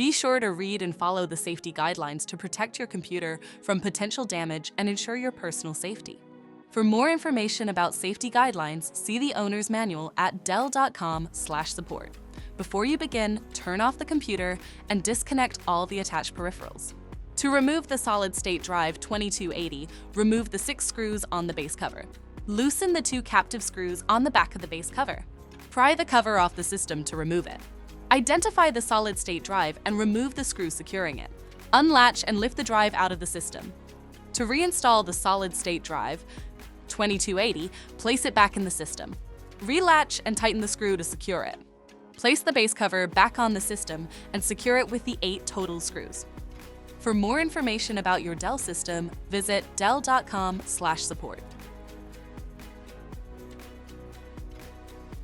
Be sure to read and follow the safety guidelines to protect your computer from potential damage and ensure your personal safety. For more information about safety guidelines, see the owner's manual at dell.com/support. Before you begin, turn off the computer and disconnect all the attached peripherals. To remove the solid-state drive 2280, remove the 6 screws on the base cover. Loosen the 2 captive screws on the back of the base cover. Pry the cover off the system to remove it. Identify the solid-state drive and remove the screws securing it. Unlatch and lift the drive out of the system. To reinstall the solid-state drive 2280, place it back in the system. Relatch and tighten the screw to secure it. Place the base cover back on the system and secure it with the 8 total screws. For more information about your Dell system, visit dell.com/support.